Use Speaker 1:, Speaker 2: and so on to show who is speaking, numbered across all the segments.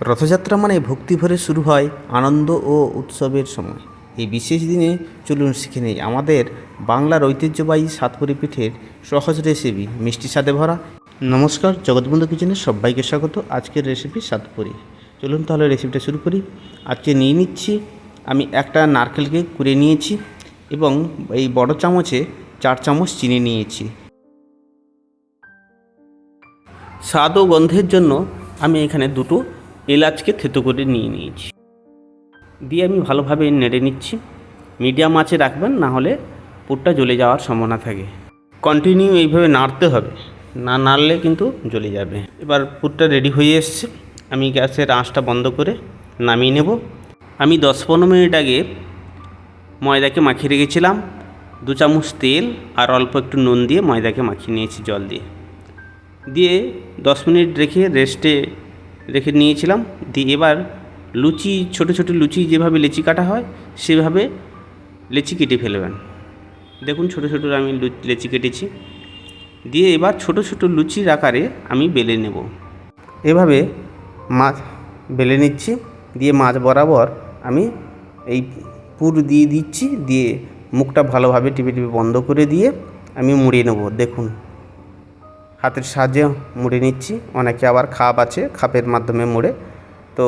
Speaker 1: রথযাত্রা মানে ভক্তি ভরে শুরু হয় আনন্দ ও উৎসবের সময়। এই বিশেষ দিনে চলুন শিখে নেই আমাদের বাংলার ঐতিহ্যবাহী সাতপুরি পিঠের সহজ রেসিপি মিষ্টি স্বাদে ভরা। নমস্কার, জগৎবন্ধু কিচেনে সবাইকে স্বাগত। আজকের রেসিপি সাতপুরি। চলুন তাহলে রেসিপিটা শুরু করি। আজকে নিয়ে নিচ্ছি আমি একটা নারকেলকে কুড়ে নিয়েছি এবং এই বড় চামচে 4 চামচ চিনি নিয়েছি। স্বাদ ও গন্ধের জন্য আমি এখানে দুটো এলাচকে থেতো করে নিয়ে নিয়েছি। দিয়ে আমি ভালোভাবে নেড়ে নিচ্ছি। মিডিয়াম আঁচে রাখবেন, না হলে পুরটা জ্বলে যাওয়ার সম্ভাবনা থাকে। কন্টিনিউ এইভাবে নাড়তে হবে, না নাড়লে কিন্তু জ্বলে যাবে। এবার পুরটা রেডি হয়ে এসছে। আমি গ্যাসের আঁচটা বন্ধ করে নামিয়ে নেব। আমি 10-15 মিনিট আগে ময়দাকে মাখিয়ে রেখেছিলাম। 2 চামচ তেল আর অল্প একটু নুন দিয়ে ময়দাকে মাখিয়ে নিয়েছি জল দিয়ে 10 মিনিট রেস্টে রেখে নিয়েছিলাম। দিয়ে এবার লুচি, ছোটো ছোটো লুচি যেভাবে লেচি কাটা হয় সেভাবে লেচি কেটে ফেলবেন। দেখুন ছোটো ছোটো আমি লেচি কেটেছি। দিয়ে এবার ছোটো ছোটো লুচির আকারে আমি বেলে নেব। এভাবে মাছ বেলে নিচ্ছি। দিয়ে মাছ বরাবর আমি এই পুর দিয়ে দিচ্ছি। দিয়ে মুখটা ভালোভাবে টিপে টিপে বন্ধ করে দিয়ে আমি মুড়িয়ে নেব। দেখুন হাতের সাহায্যে মুড়ে নিচ্ছি। অনেকে আবার খাপ আছে, খাপের মাধ্যমে মুড়ে, তো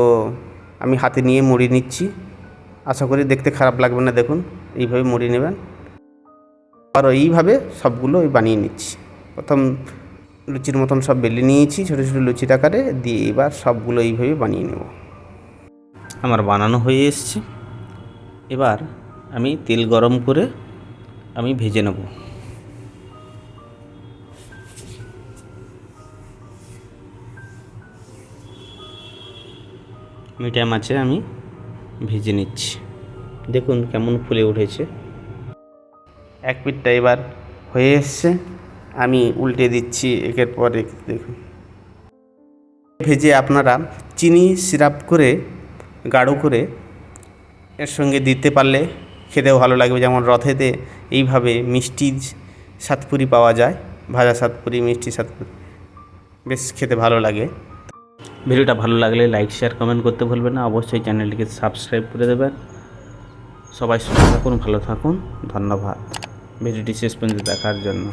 Speaker 1: আমি হাতে নিয়ে মুড়িয়ে নিচ্ছি। আশা করি দেখতে খারাপ লাগবে না। দেখুন এইভাবে মুড়িয়ে নেবেন। আর এইভাবে সবগুলো বানিয়ে নিচ্ছি। প্রথম লুচির মতন সব বেলে নিয়েছি ছোটো ছোটো লুচির আকারে। দিয়ে এবার সবগুলো এইভাবে বানিয়ে নেব। আমার বানানো হয়ে এসছে। এবার আমি তেল গরম করে আমি ভেজে নেব। মিডিয়াম আঁচে আমি ভেজে নিচ্ছি। দেখুন কেমন ফুলে উঠেছে। এক পিঠটা এবার হয়ে এসছে। আমি উল্টে দিচ্ছি একের পর এক। দেখুন ভেজে আপনারা চিনি সিরাপ করে গাঢ় করে এর সঙ্গে দিতে পারলে খেতেও ভালো লাগবে। যেমন রথেতে এইভাবে মিষ্টি সাতপুরি পাওয়া যায়, ভাজা সাতপুরি, মিষ্টি সাতপুরি, বেশ খেতে ভালো লাগে। ভিডিওটা ভালো লাগলে লাইক, শেয়ার, কমেন্ট করতে ভুলবেন না। অবশ্যই চ্যানেলটিকে সাবস্ক্রাইব করে দেবেন। সবাই সুস্থ থাকুন, ভালো থাকুন। ধন্যবাদ ভিডিওটি শেষ পর্যন্ত দেখার জন্য।